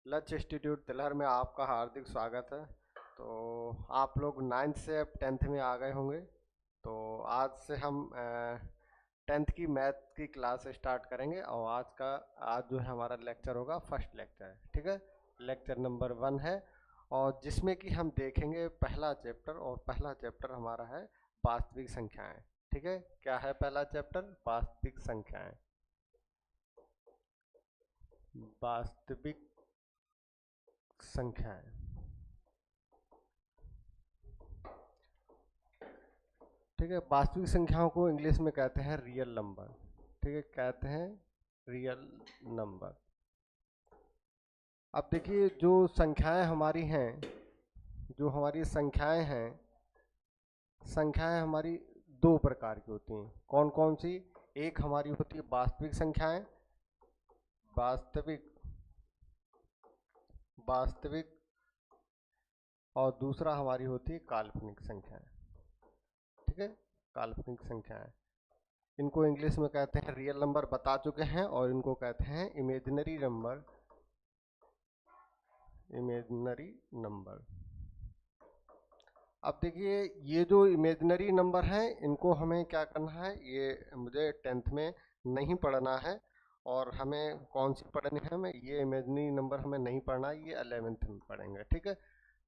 लक्ष्य इंस्टीट्यूट तिलहर में आपका हार्दिक स्वागत है। तो आप लोग 9th से अब 10th में आ गए होंगे। तो आज से हम 10th की मैथ की क्लास स्टार्ट करेंगे और आज जो है हमारा लेक्चर होगा फर्स्ट लेक्चर, ठीक है। लेक्चर नंबर 1 है और जिसमें कि हम देखेंगे पहला चैप्टर, और पहला चैप्टर हमारा है वास्तविक संख्याएं। ठीक है, क्या है पहला चैप्टर? वास्तविक संख्याएं। वास्तविक संख्याएं, ठीक है। वास्तविक संख्याओं को इंग्लिश में कहते हैं रियल नंबर, ठीक है, कहते हैं रियल नंबर। अब देखिए जो संख्याएं हमारी हैं, जो हमारी संख्याएं हमारी दो प्रकार की होती हैं। कौन कौन सी? एक हमारी होती है वास्तविक संख्याएं, वास्तविक वास्तविक और दूसरा हमारी होती है काल्पनिक संख्याएं, ठीक है। काल्पनिक संख्याएं, इनको इंग्लिश में कहते हैं रियल नंबर, बता चुके हैं, और इनको कहते हैं इमेजिनरी नंबर, इमेजिनरी नंबर। अब देखिए ये जो इमेजिनरी नंबर हैं इनको हमें क्या करना है, ये मुझे 10th में नहीं पढ़ना है, और हमें कौन सी पढ़नी है, हमें ये इमेजिनरी नंबर हमें नहीं पढ़ना है, ये 11th में पढ़ेंगे, ठीक है।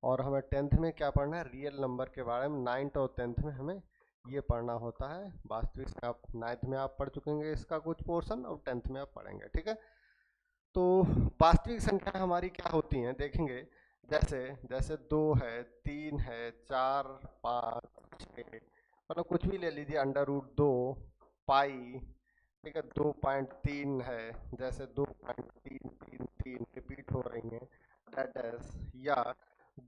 और हमें 10th में क्या पढ़ना है, रियल नंबर के बारे में। 9th और 10th में हमें ये पढ़ना होता है। वास्तविक से आप 9th में आप पढ़ चुकेंगे इसका कुछ पोर्शन, और 10th में आप पढ़ेंगे, ठीक है। तो वास्तविक संख्या हमारी क्या होती हैं देखेंगे। जैसे जैसे 2 है, 3 है, 4, 5, 6, मतलब कुछ भी ले लीजिए, अंडर रूट 2, पाई, ठीक है, 2.3 है, जैसे 2.333 रिपीट हो रही हैं, डैश, या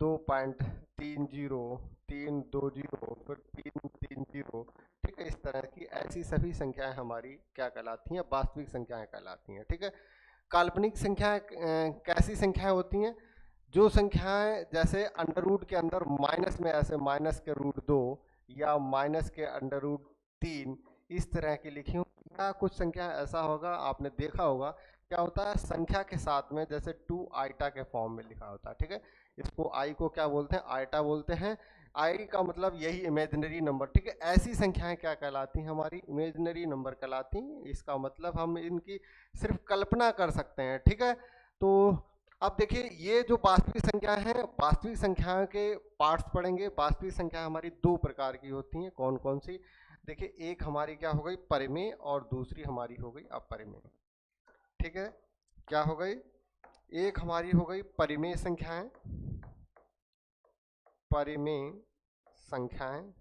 2.30, 320, फिर 330, ठीक है। इस तरह की ऐसी सभी संख्याएं हमारी क्या कहलाती हैं, वास्तविक संख्याएं कहलाती हैं, ठीक है। काल्पनिक संख्याएं कैसी संख्याएं होती हैं? जो संख्याएं जैसे अंडर रूट के अंदर माइनस में, ऐसे -√2 या -√3, इस तरह की लिखी हो, या कुछ संख्या ऐसा होगा, आपने देखा होगा क्या होता है, संख्या के साथ में जैसे 2 आइटा के फॉर्म में लिखा होता है, ठीक है। इसको आई को क्या बोलते हैं, आइटा बोलते हैं। आई का मतलब यही इमेजिनरी नंबर, ठीक है। ऐसी संख्याएं क्या कहलाती हैं, हमारी इमेजिनरी नंबर कहलाती हैं। इसका मतलब हम इनकी सिर्फ कल्पना कर सकते हैं, ठीक है। तो अब देखिए ये जो वास्तविक संख्या है, वास्तविक संख्या के पार्ट्स पढ़ेंगे। वास्तविक संख्या हमारी दो प्रकार की होती हैं। कौन कौन सी? देखिए एक हमारी क्या हो गई, परिमेय, और दूसरी हमारी हो गई अपरिमेय, ठीक है। क्या हो गई? एक हमारी हो गई परिमेय संख्याएं, परिमेय संख्याएं,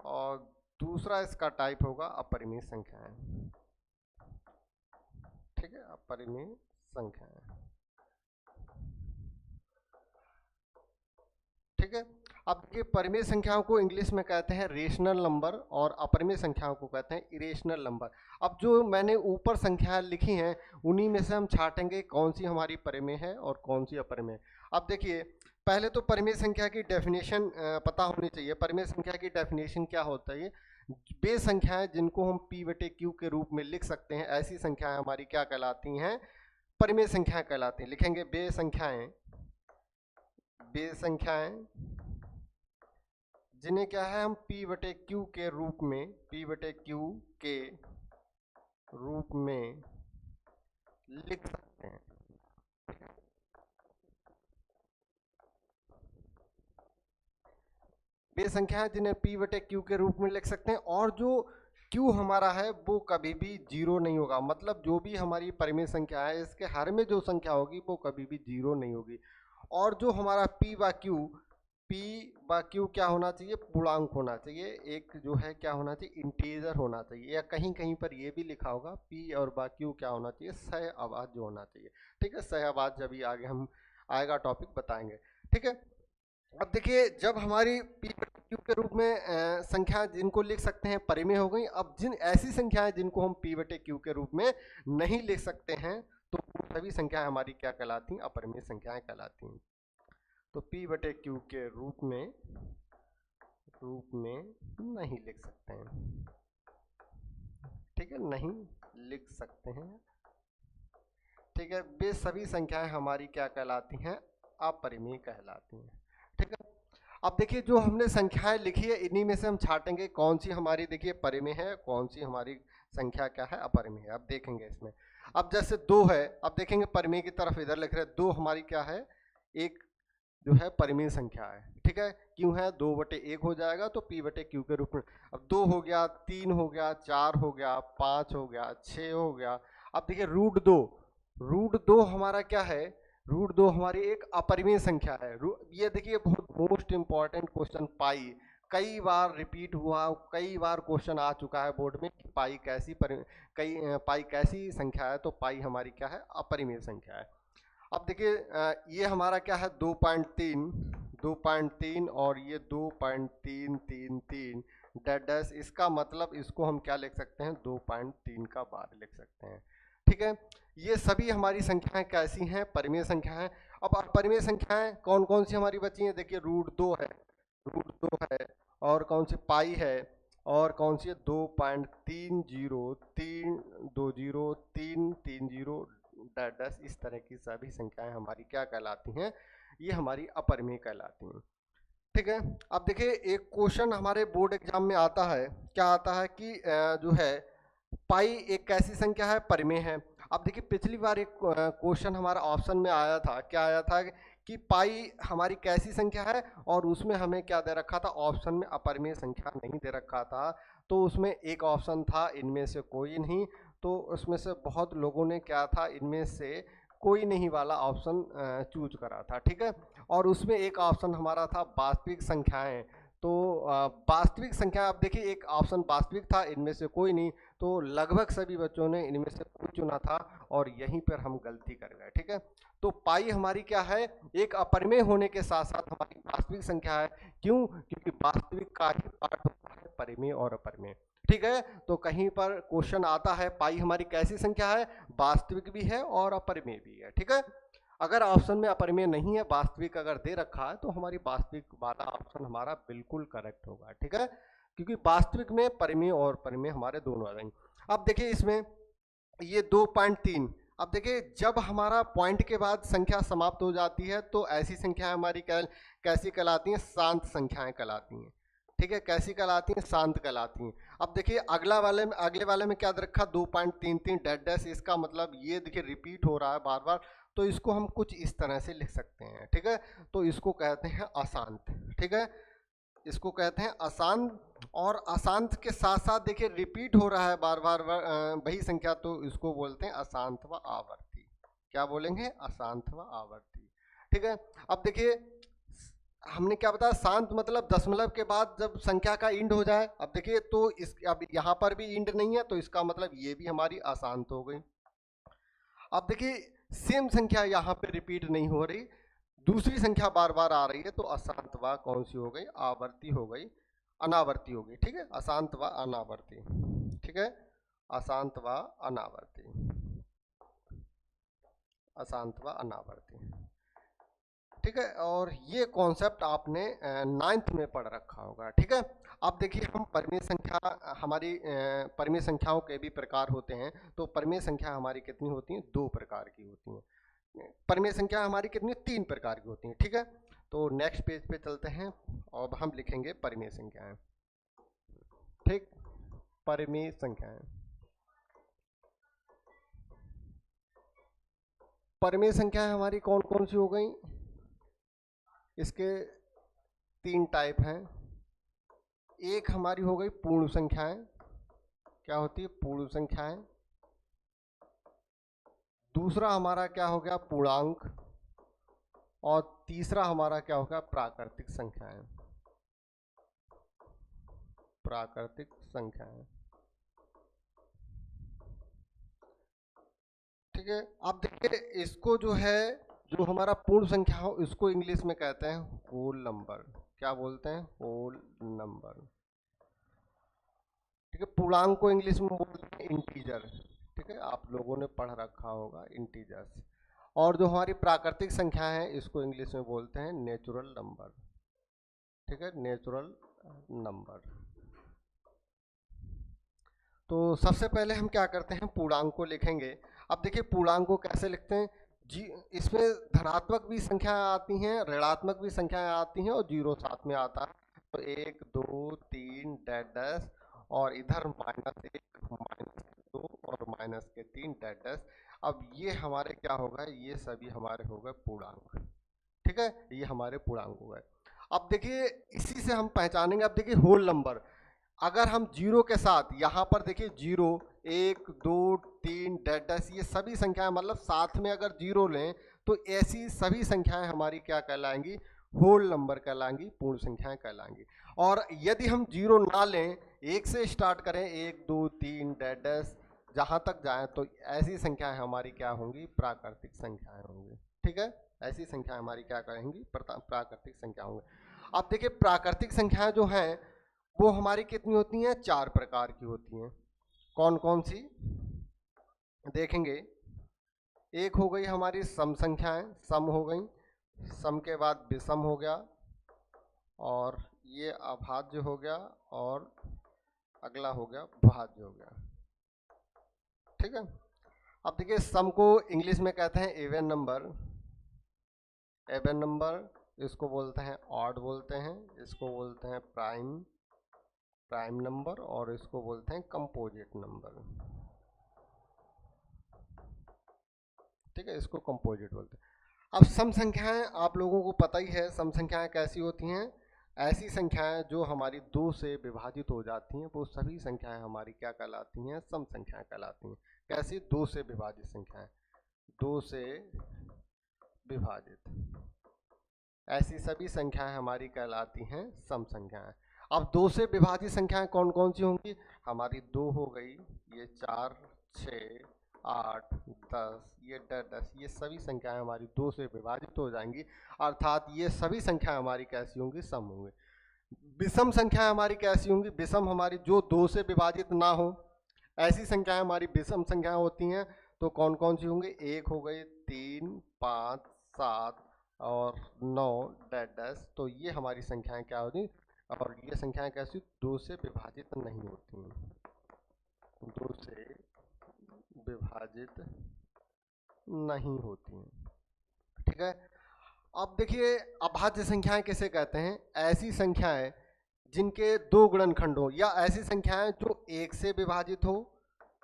और दूसरा इसका टाइप होगा अपरिमेय संख्याएं, ठीक है, अपरिमेय संख्याएं, ठीक है। अब देखिए परिमेय संख्याओं को इंग्लिश में कहते हैं रेशनल नंबर, और अपरिमेय संख्याओं को कहते हैं इरेशनल नंबर। अब जो मैंने ऊपर संख्याएं लिखी हैं उन्हीं में से हम छांटेंगे कौन सी हमारी परिमेय है और कौन सी अपरिमेय। अब देखिए पहले तो परिमेय संख्या की डेफिनेशन पता होनी चाहिए। परिमेय संख्या की डेफिनेशन क्या होता है? वे संख्याएं जिनको हम p/q के रूप में लिख सकते हैं, ऐसी संख्याएं हमारी क्या कहलाती हैं, परिमेय संख्याएं कहलाती हैं। लिखेंगे वे संख्याएं जिन्हें क्या है, हम p/q के रूप में, p/q के रूप में लिख सकते हैं। वे संख्याएं जिन्हें p/q के रूप में लिख सकते हैं, और जो q हमारा है वो कभी भी जीरो नहीं होगा। मतलब जो भी हमारी परिमेय संख्या है इसके हर में जो संख्या होगी वो कभी भी जीरो नहीं होगी। और जो हमारा p/q क्या होना चाहिए, पूर्णांक होना चाहिए। एक जो है क्या होना चाहिए, इंटीजर होना चाहिए, या कहीं कहीं पर ये भी लिखा होगा p और q क्या होना चाहिए, सह अभाज्य होना चाहिए, ठीक है। सह अभाज्य अभी आगे हम आएगा टॉपिक बताएंगे, ठीक है। अब देखिए जब हमारी p/q के रूप में संख्या जिनको लिख सकते हैं परिमेय हो गई। अब जिन ऐसी संख्याएं जिनको हम p/q के रूप में नहीं लिख सकते हैं, तो सभी संख्याएं हमारी क्या कहलाती हैं, अपरिमेय संख्याएं कहलाती हैं। तो p/q के रूप में नहीं लिख सकते हैं, ठीक है, नहीं लिख सकते हैं। ठीक है, वे सभी संख्याएं हमारी क्या कहलाती हैं, अपरिमेय कहलाती हैं। ठीक है, अब देखिए जो हमने संख्याएं लिखी है इन्हीं में से हम छाटेंगे कौन सी हमारी देखिए परिमेय है, कौन सी हमारी संख्या क्या है, अपरिमेय है। अब देखेंगे इसमें, अब जैसे 2 है, अब देखेंगे परिमेय की तरफ इधर लिख रहे हैं, 2 हमारी क्या है, एक जो है परिमेय संख्या है। ठीक है, क्यों है, 2/1 हो जाएगा तो p/q के रूप में। अब 2 हो गया, 3 हो गया, 4 हो गया, 5 हो गया, 6 हो गया। अब देखिए √2 हमारा क्या है, √2 हमारी एक अपरिमेय संख्या है। ये देखिए बहुत मोस्ट इंपॉर्टेंट क्वेश्चन, पाई कई बार रिपीट हुआ, कई बार क्वेश्चन आ चुका है बोर्ड में कि पाई कैसी संख्या है, तो पाई हमारी क्या है, अपरिमेय संख्या है। अब देखिए ये हमारा क्या है, 2.3 और ये 2.333 डैश, इसका मतलब इसको हम क्या लिख सकते हैं, 2.3 का बार लिख सकते हैं। ठीक है, ये सभी हमारी संख्याएं कैसी हैं, परिमेय संख्या हैं। अब अपरिमेय संख्याएं कौन कौन सी हमारी बची हैं, देखिए √2 है और कौन सी पाई है, और कौन सी है 2.30320 डैश, इस तरह की सभी संख्याएं हमारी क्या कहलाती हैं, ये हमारी अपरिमेय कहलाती हैं। ठीक है, अब देखिए एक क्वेश्चन हमारे बोर्ड एग्जाम में आता है, क्या आता है कि जो है पाई एक कैसी संख्या है, परिमेय है। अब देखिए पिछली बार एक क्वेश्चन हमारा ऑप्शन में आया था, क्या आया था कि पाई हमारी कैसी संख्या है, और उसमें हमें क्या दे रखा था, ऑप्शन में अपरिमेय संख्या नहीं दे रखा था। तो उसमें एक ऑप्शन था इनमें से कोई नहीं, तो उसमें से बहुत लोगों ने क्या था, इनमें से कोई नहीं वाला ऑप्शन चूज करा था। ठीक है, और उसमें एक ऑप्शन हमारा था वास्तविक संख्याएं। तो वास्तविक संख्या, अब देखिए एक ऑप्शन वास्तविक था, इनमें से कोई नहीं, तो लगभग सभी बच्चों ने इनमें से कोई चुना था और यहीं पर हम गलती कर गए। ठीक है, तो पाई हमारी क्या है, एक अपरिमेय होने के साथ साथ हमारी वास्तविक संख्या है। क्यों, क्योंकि वास्तविक का ही पार्ट होता है परिमेय और अपरिमेय। ठीक है, तो कहीं पर क्वेश्चन आता है पाई हमारी कैसी संख्या है, वास्तविक भी है और अपरिमेय भी है। ठीक है, अगर ऑप्शन में अपरिमेय नहीं है, वास्तविक अगर दे रखा है, तो हमारी वास्तविक वाला ऑप्शन हमारा बिल्कुल करेक्ट होगा। ठीक है, क्योंकि वास्तविक में परिमेय और परिमेय हमारे दोनों आ जाएंगे। अब देखिए इसमें ये 2.3, अब देखिए जब हमारा पॉइंट के बाद संख्या समाप्त हो जाती है तो ऐसी संख्या हमारी कैसी कहलाती हैं, शांत संख्याएं कहलाती हैं। ठीक है, कैसी कहलाती हैं, शांत कहलाती हैं। अब देखिए अगले वाले में क्या रखा, 2.33 डैश, इसका मतलब ये देखिए रिपीट हो रहा है बार बार, तो इसको हम कुछ इस तरह से लिख सकते हैं। ठीक है, तो इसको कहते हैं अशांत। ठीक है, इसको कहते हैं अशांत, और अशांत के साथ साथ देखिए रिपीट हो रहा है बार बार वही संख्या, तो इसको बोलते हैं अशांत व आवर्ती। क्या बोलेंगे, अशांत व आवर्ती। ठीक है, अब देखिए हमने क्या बताया, शांत मतलब दशमलव के बाद जब संख्या का इंड हो जाए। अब देखिए तो इस, अब यहाँ पर भी इंड नहीं है, तो इसका मतलब ये भी हमारी अशांत हो गई। अब देखिए सेम संख्या यहाँ पे रिपीट नहीं हो रही, दूसरी संख्या बार बार आ रही है, तो अशांत व कौन सी हो गई, आवर्ती हो गई, अनावर्ती हो गई। ठीक है, अशांत व अनावर्ती। ठीक है, अशांत व अनावर्ती, अशांत व अनावर्ती। ठीक है, और ये कॉन्सेप्ट आपने 9th में पढ़ रखा होगा। ठीक है, अब देखिए हम परिमेय संख्या, हमारी परिमेय संख्याओं के भी प्रकार होते हैं। तो परिमेय संख्या हमारी कितनी होती हैं, 2 प्रकार की होती हैं। परिमेय संख्या हमारी कितनी, 3 प्रकार की होती हैं। ठीक है, तो नेक्स्ट पेज पे चलते हैं, अब हम लिखेंगे परिमेय संख्याएं। ठीक, परिमेय संख्याएं, परिमेय संख्याएं हमारी कौन कौन सी हो गई, इसके 3 टाइप हैं। एक हमारी हो गई पूर्ण संख्याएं, क्या होती है, पूर्ण संख्याएं। दूसरा हमारा क्या हो गया, पूर्णांक, और तीसरा हमारा क्या हो गया, प्राकृतिक संख्याएं, प्राकृतिक संख्याएं। ठीक है, अब देखिए इसको जो है, जो हमारा पूर्ण संख्या हो, इसको इंग्लिश में कहते हैं होल नंबर। क्या बोलते हैं, होल नंबर। ठीक है, पूर्णांक को इंग्लिश में बोलते हैं इंटीजर। ठीक है, आप लोगों ने पढ़ रखा होगा इंटीजर्स। और जो हमारी प्राकृतिक संख्या है, इसको इंग्लिश में बोलते हैं नेचुरल नंबर। ठीक है, नेचुरल नंबर। तो सबसे पहले हम क्या करते हैं, पूर्णांक को लिखेंगे। अब देखिए पूर्णांक को कैसे लिखते हैं, जी इसमें धनात्मक भी संख्याएं आती हैं, ऋणात्मक भी संख्याएं आती हैं और जीरो साथ में आता है। तो 1 2 3 डैश डैश और इधर -1 -2 और -3 डैश डैश। अब ये हमारे क्या होगा, ये सभी हमारे हो गए पूर्णांक। ठीक है, ये हमारे पूर्णांक हो गए। अब देखिए इसी से हम पहचानेंगे। अब देखिए होल नंबर, अगर हम जीरो के साथ यहाँ पर देखिए जीरो 1 2 3 डैश डैश ये सभी संख्याएं, मतलब साथ में अगर जीरो लें तो ऐसी सभी संख्याएं हमारी क्या कहलाएंगी, होल नंबर कहलाएंगी, पूर्ण संख्याएं कहलाएंगी। और यदि हम जीरो ना लें, एक से स्टार्ट करें 1 2 3 डैश डैश जहां तक जाएं, तो ऐसी संख्याएं हमारी क्या होंगी, प्राकृतिक संख्याएं होंगी। ठीक है, ऐसी संख्याएं हमारी क्या कहेंगी, प्राकृतिक संख्या होंगी। अब देखिए प्राकृतिक संख्याएं जो हैं वो हमारी कितनी होती हैं, 4 प्रकार की होती हैं। कौन कौन सी देखेंगे, एक हो गई हमारी सम संख्याएं, सम हो गई, सम के बाद विषम हो गया, और ये अभाज्य हो गया, और अगला हो गया भाज्य हो गया। ठीक है, अब देखिए सम को इंग्लिश में कहते हैं इवन नंबर, इवन नंबर, इसको बोलते हैं ऑड बोलते हैं, इसको बोलते हैं प्राइम नंबर, और इसको बोलते हैं कंपोजिट नंबर। ठीक है, इसको कंपोजिट बोलते हैं। अब सम संख्याएं आप लोगों को पता ही है, सम संख्याएं कैसी होती हैं, ऐसी संख्याएं जो हमारी दो से विभाजित हो जाती हैं, वो सभी संख्याएं हमारी क्या कहलाती हैं, सम संख्याएं कहलाती हैं। कैसी, दो से विभाजित संख्याएं, दो से विभाजित, ऐसी सभी संख्याएं हमारी कहलाती हैं सम संख्याएं। अब दो से विभाजित संख्याएं कौन कौन सी होंगी, हमारी दो हो गई, ये 4 6 8 10, ये 10, ये सभी संख्याएं हमारी दो से विभाजित हो जाएंगी, अर्थात ये सभी संख्याएं हमारी कैसी होंगी, सम होंगी। विषम संख्याएं हमारी कैसी होंगी, विषम हमारी जो दो से विभाजित ना हो, ऐसी संख्याएं हमारी विषम संख्याएं होती हैं। तो कौन कौन सी होंगी, एक हो गई, 3 5 7 और 9 डैश डैश। तो ये हमारी संख्याएं क्या होती, और ये संख्याएं कैसी, दो से विभाजित नहीं होती, दो से विभाजित नहीं होती हैं। ठीक है, अब देखिए अभाज्य संख्याएं किसे कहते हैं, ऐसी संख्याएं जिनके दो गुणनखंड हो, या ऐसी संख्याएं जो एक से विभाजित हो,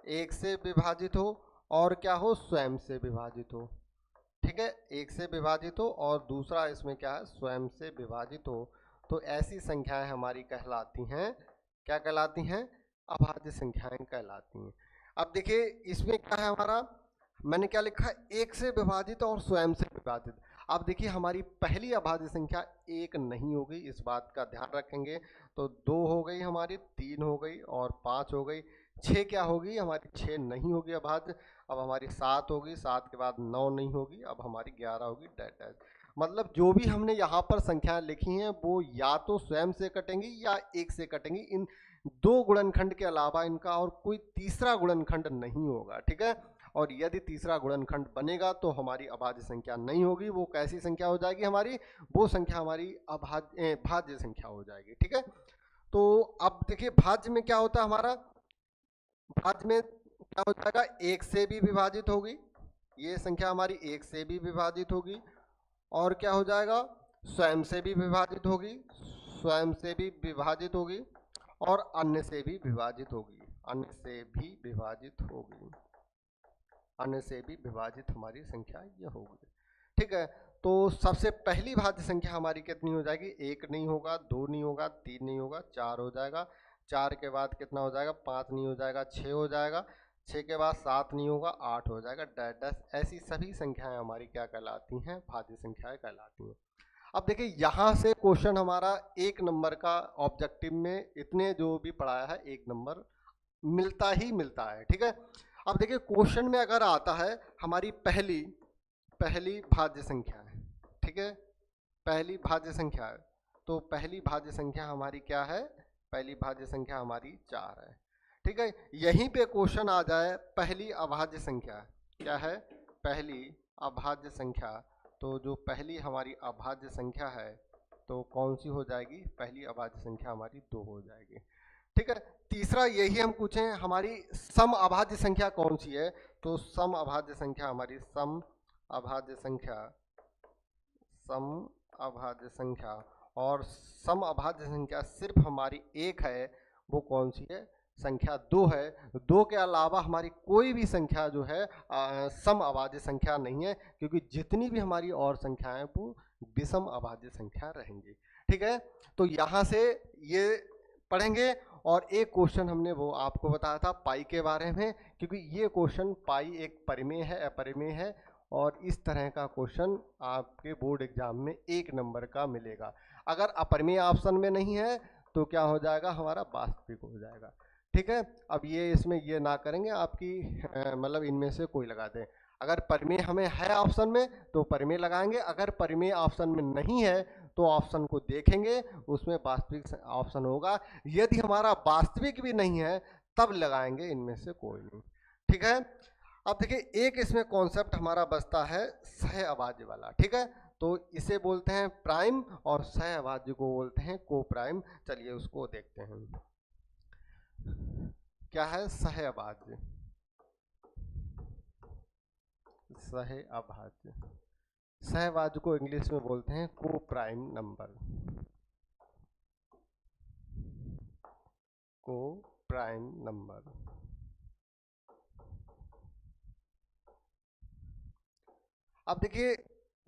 एक से विभाजित हो, और क्या हो, स्वयं से विभाजित हो। ठीक है, एक से विभाजित हो और दूसरा इसमें क्या है, स्वयं से विभाजित हो। तो ऐसी संख्याएं हमारी कहलाती हैं, क्या कहलाती हैं, अभाज्य संख्याएं कहलाती हैं। अब देखिए इसमें क्या है हमारा, मैंने क्या लिखा है, एक से विभाजित और स्वयं से विभाजित। अब देखिए हमारी पहली अभाज्य संख्या एक नहीं होगी, इस बात का ध्यान रखेंगे। तो 2 हो गई हमारी, 3 हो गई और 5 हो गई, 6 क्या होगी हमारी, 6 नहीं होगी अभाज्य। अब हमारी 7 होगी, 7 के बाद 9 नहीं होगी, अब हमारी 11 होगी, डैश डैश। मतलब जो भी हमने यहाँ पर संख्याएं लिखी हैं वो या तो स्वयं से कटेंगी या एक से कटेंगी। इन दो गुणनखंड के अलावा इनका और कोई तीसरा गुणनखंड नहीं होगा। ठीक है, और यदि तीसरा गुणनखंड बनेगा तो हमारी अभाज्य संख्या नहीं होगी, वो कैसी संख्या हो जाएगी हमारी, वो संख्या हमारी भाज्य संख्या हो जाएगी। ठीक है, तो अब देखिए भाज्य में क्या होता है हमारा, भाज्य में क्या हो जाएगा, एक से भी विभाजित होगी, ये संख्या हमारी एक से भी विभाजित होगी, और क्या हो जाएगा, स्वयं से भी विभाजित होगी, स्वयं से भी विभाजित होगी, और अन्य से भी विभाजित होगी, अन्य से भी विभाजित होगी, अन्य से भी विभाजित हमारी संख्या ये होगी। ठीक है, तो सबसे पहली भाज्य संख्या हमारी कितनी हो जाएगी, एक नहीं होगा, दो नहीं होगा, तीन नहीं होगा, 4 हो जाएगा। 4 के बाद कितना हो जाएगा, 5 नहीं हो जाएगा, 6 हो जाएगा। 6 के बाद 7 नहीं होगा, 8 हो जाएगा, डैश डैश। ऐसी सभी संख्याएं हमारी क्या कहलाती हैं, भाज्य संख्याएं कहलाती हैं। अब देखिए यहाँ से क्वेश्चन हमारा 1 नंबर का ऑब्जेक्टिव में इतने जो भी पढ़ाया है 1 नंबर मिलता ही मिलता है। ठीक है, अब देखिए क्वेश्चन में अगर आता है हमारी पहली भाज्य संख्या है, ठीक है, पहली भाज्य संख्या है, तो पहली भाज्य संख्या हमारी क्या है, पहली भाज्य संख्या हमारी 4 है। ठीक है, यहीं पे क्वेश्चन आ जाए पहली अभाज्य संख्या क्या है, पहली अभाज्य संख्या, तो जो पहली हमारी अभाज्य संख्या है तो कौन सी हो जाएगी, पहली अभाज्य संख्या हमारी 2 हो जाएगी। ठीक है। तीसरा यही हम पूछे हमारी सम अभाज्य संख्या कौन सी है, तो सम अभाज्य संख्या हमारी सम अभाज्य संख्या, सम अभाज्य संख्या, और सम अभाज्य संख्या सिर्फ हमारी एक है, वो कौन सी है, संख्या 2 है। 2 के अलावा हमारी कोई भी संख्या जो है सम अभाज्य संख्या नहीं है, क्योंकि जितनी भी हमारी और संख्याएं वो विषम अभाज्य संख्या रहेंगी। ठीक है, तो यहाँ से ये पढ़ेंगे। और एक क्वेश्चन हमने वो आपको बताया था पाई के बारे में, क्योंकि ये क्वेश्चन पाई एक परिमेय है, अपरिमेय है, और इस तरह का क्वेश्चन आपके बोर्ड एग्जाम में 1 नंबर का मिलेगा। अगर अपरिमेय ऑप्शन में नहीं है तो क्या हो जाएगा, हमारा वास्तविक हो जाएगा। ठीक है, अब ये इसमें ये ना करेंगे आपकी मतलब इनमें से कोई लगा दें। अगर परिमेय हमें है ऑप्शन में तो परिमेय लगाएंगे, अगर परिमेय ऑप्शन में नहीं है तो ऑप्शन को देखेंगे, उसमें वास्तविक ऑप्शन होगा। यदि हमारा वास्तविक भी नहीं है तब लगाएंगे, इनमें से कोई नहीं। ठीक है, अब देखिए एक इसमें कॉन्सेप्ट हमारा बचता है सह अभाज्य वाला। ठीक है, तो इसे बोलते हैं प्राइम और सह अभाज्य को बोलते हैं को प्राइम। चलिए उसको देखते हैं, क्या है सह अभाज्य। सह अभाज्य, सह अभाज्य को इंग्लिश में बोलते हैं को प्राइम नंबर, को प्राइम नंबर। अब देखिए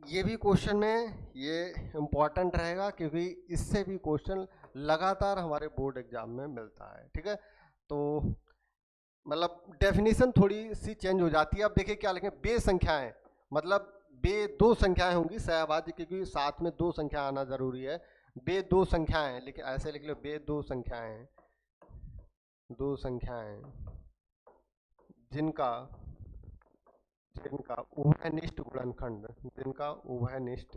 ये भी क्वेश्चन में ये इम्पॉर्टेंट रहेगा, क्योंकि इससे भी क्वेश्चन लगातार हमारे बोर्ड एग्जाम में मिलता है। ठीक है, तो मतलब डेफिनेशन थोड़ी सी चेंज हो जाती है। अब देखिए क्या लिखें, बे संख्याएं, मतलब बे 2 संख्याएं होंगी सहअभाज्य, क्योंकि साथ में 2 संख्या आना जरूरी है। बे 2 संख्याएं, लेकिन ऐसे लिख लो, बे 2 संख्याएं, 2 संख्याएं जिनका जिनका उभयनिष्ठ गुणनखंड, जिनका उभयनिष्ठ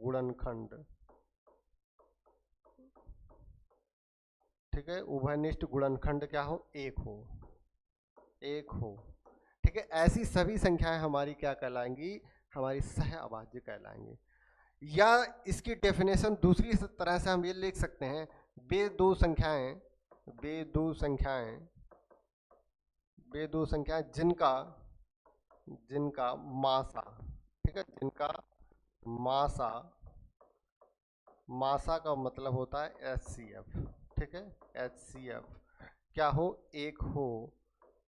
गुणनखंड, ठीक है, उभयनिष्ठ गुणनखंड क्या हो, एक हो, एक हो। ठीक है, ऐसी सभी संख्याएं हमारी क्या कहलाएंगी, हमारी सह अभाज्य कहलाएंगी। या इसकी डेफिनेशन दूसरी तरह से हम ये लिख सकते हैं, बे 2 संख्याएं, बे 2 संख्याएं, बे 2 संख्याएं जिनका जिनका मासा, ठीक है, जिनका मासा, मासा का मतलब होता है HCF, ठीक है, HCF क्या हो, एक हो,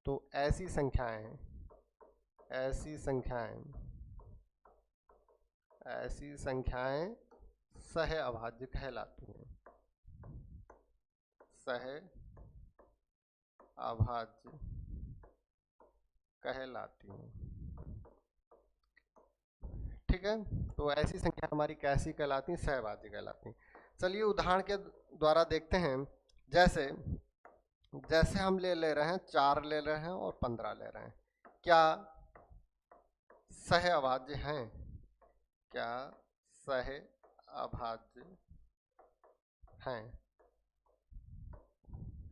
तो ऐसी संख्याएं, ऐसी संख्याएं, ऐसी संख्याएं सह अभाज्य कहलाती हैं, सह अभाज्य कहलाती हैं। ठीक है, तो ऐसी संख्या हमारी कैसी कहलाती हैं, सहअभाज्य कहलाती हैं। चलिए उदाहरण के द्वारा देखते हैं। जैसे जैसे हम ले रहे हैं 4 ले रहे हैं और 15 ले रहे हैं, क्या सह अभाज्य हैं, क्या सह अभाज्य हैं।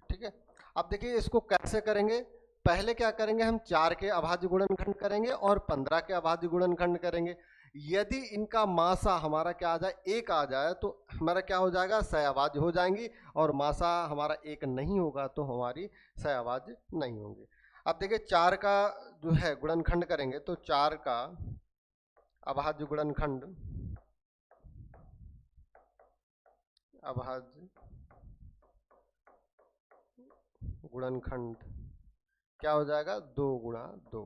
ठीक है, अब देखिए इसको कैसे करेंगे। पहले क्या करेंगे, हम 4 के अभाज्य गुणनखंड करेंगे और 15 के अभाज्य गुणनखंड करेंगे। यदि इनका मासा हमारा क्या आ जाए, 1 आ जाए, तो हमारा क्या हो जाएगा, सहअभाज्य हो जाएंगी, और मासा हमारा 1 नहीं होगा तो हमारी सहअभाज्य नहीं होंगी। अब देखिए 4 का जो है गुणनखंड करेंगे, तो 4 का अभाज्य गुणनखंड, अभाज्य गुणनखंड क्या हो जाएगा, 2 गुणा 2।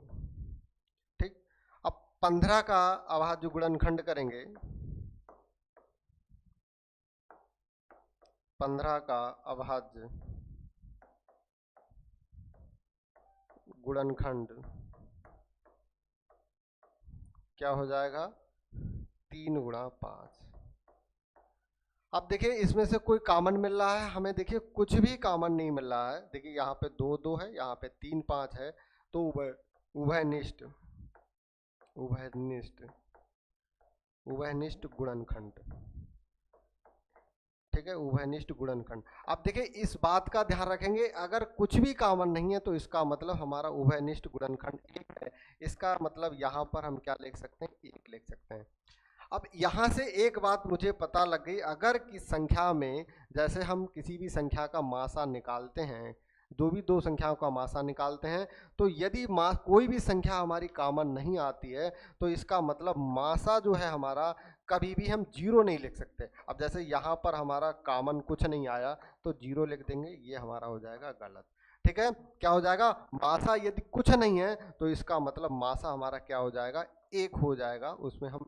ठीक, अब 15 का अभाज्य गुणनखंड करेंगे, 15 का अभाज्य गुणनखंड क्या हो जाएगा, 3 गुणा 5। अब देखिए इसमें से कोई कॉमन मिल रहा है हमें, देखिए कुछ भी कॉमन नहीं मिल रहा है। देखिए यहाँ पे 2 2 है, यहाँ पे 3 5 है, तो उभयनिष्ठ उभयनिष्ठ उभयनिष्ठ गुणनखंड, ठीक है, उभयनिष्ठ गुणनखंड। अब देखिए इस बात का ध्यान रखेंगे, अगर कुछ भी कॉमन नहीं है तो इसका मतलब हमारा उभयनिष्ठ गुणनखंड 1 है। इसका मतलब यहाँ पर हम क्या लिख सकते हैं, 1 लिख सकते हैं। अब यहाँ से एक बात मुझे पता लग गई, अगर किस संख्या में, जैसे हम किसी भी संख्या का मासा निकालते हैं, दो संख्याओं का मासा निकालते हैं, तो यदि कोई भी संख्या हमारी कॉमन नहीं आती है, तो इसका मतलब मासा जो है हमारा कभी भी हम जीरो नहीं लिख सकते। अब जैसे यहाँ पर हमारा कॉमन कुछ नहीं आया तो जीरो लिख देंगे, ये हमारा हो जाएगा गलत। ठीक है, क्या हो जाएगा, मासा यदि कुछ नहीं है तो इसका मतलब मासा हमारा क्या हो जाएगा, एक हो जाएगा। उसमें हम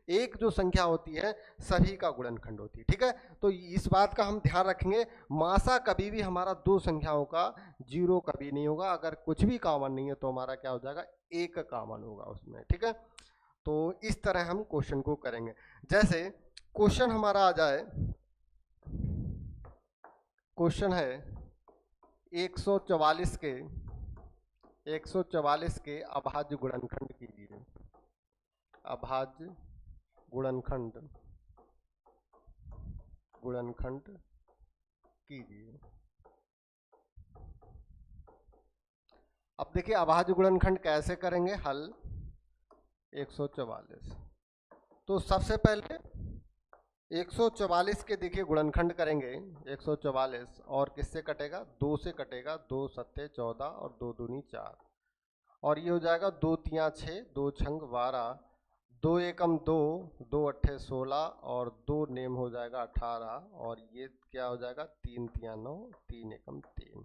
एक जो संख्या होती है सभी का गुणनखंड होती है। ठीक है, तो इस बात का हम ध्यान रखेंगे, मासा कभी भी हमारा दो संख्याओं का जीरो कभी नहीं होगा। अगर कुछ भी कॉमन नहीं है तो हमारा क्या हो जाएगा, एक कॉमन होगा उसमें। ठीक है, तो इस तरह हम क्वेश्चन को करेंगे। जैसे क्वेश्चन हमारा आ जाए, क्वेश्चन है 144 के अभाज्य गुणनखंड कीजिए। अभाज्य गुणनखंड कीजिए। अब देखिए अभाज्य गुणनखंड कैसे करेंगे हल 144। तो सबसे पहले 144 के देखिए गुणनखंड करेंगे 144, और किससे कटेगा, 2 से कटेगा, 2 सत्ते 14 और 2 दूनी 4, और ये हो जाएगा 2 तियां 6, 2 छंग 12, 2 एकम 2, 2 अट्ठे 16 और 2 नेम हो जाएगा 18, और ये क्या हो जाएगा 3 तियां 9, 3 एकम 3।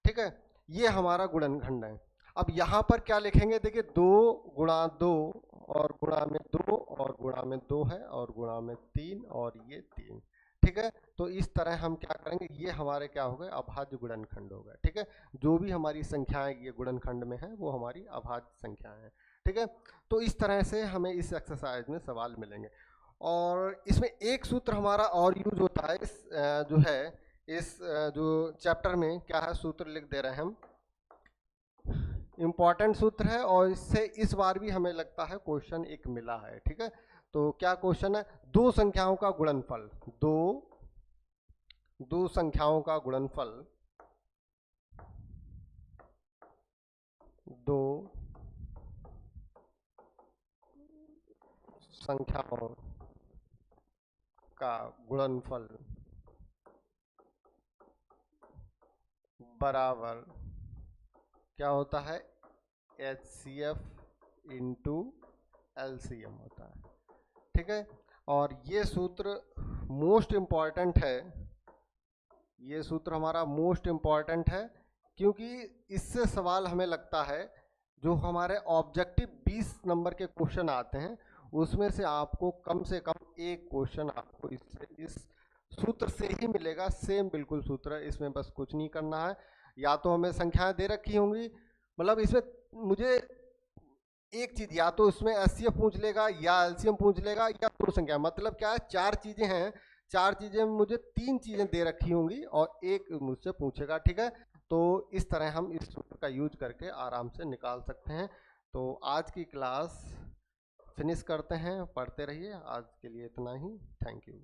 ठीक है, ये हमारा गुणनखंड है। अब यहाँ पर क्या लिखेंगे, देखिए 2 गुणा 2 और गुणा में 2 और गुणा में 2 है और गुणा में 3 और ये 3। ठीक है, तो इस तरह हम क्या करेंगे, ये हमारे क्या हो गए, अभाज्य गुणनखंड हो गए। ठीक है, जो भी हमारी संख्याएं ये गुणनखंड में है वो हमारी अभाज्य संख्याएं हैं। ठीक है, तो इस तरह से हमें इस एक्सरसाइज में सवाल मिलेंगे। और इसमें एक सूत्र हमारा और यूज होता है, इस जो है इस जो चैप्टर में क्या है, सूत्र लिख दे रहे हैं हम, इंपॉर्टेंट सूत्र है, और इससे इस बार भी हमें लगता है क्वेश्चन एक मिला है। ठीक है, तो क्या क्वेश्चन है, दो संख्याओं का गुणनफल, दो संख्याओं का गुणनफल, दो संख्याओं का गुणनफल बराबर क्या होता है, HCF इंटू LCM होता है। ठीक है, और ये सूत्र मोस्ट इम्पॉर्टेंट है, ये सूत्र हमारा मोस्ट इम्पॉर्टेंट है, क्योंकि इससे सवाल हमें लगता है जो हमारे ऑब्जेक्टिव 20 नंबर के क्वेश्चन आते हैं उसमें से कम एक क्वेश्चन आपको इस सूत्र से ही मिलेगा। सेम बिल्कुल सूत्र है, इसमें बस कुछ नहीं करना है, या तो हमें संख्याएं दे रखी होंगी, मतलब इसमें मुझे एक चीज, या तो इसमें HCF पूछ लेगा या LCM पूछ लेगा या दो संख्या, मतलब क्या है, चार चीजें हैं, चार चीजें मुझे 3 चीजें दे रखी होंगी और एक मुझसे पूछेगा। ठीक है, तो इस तरह हम इस सूत्र का यूज करके आराम से निकाल सकते हैं। तो आज की क्लास फिनिश करते हैं, पढ़ते रहिए, आज के लिए इतना ही, थैंक यू।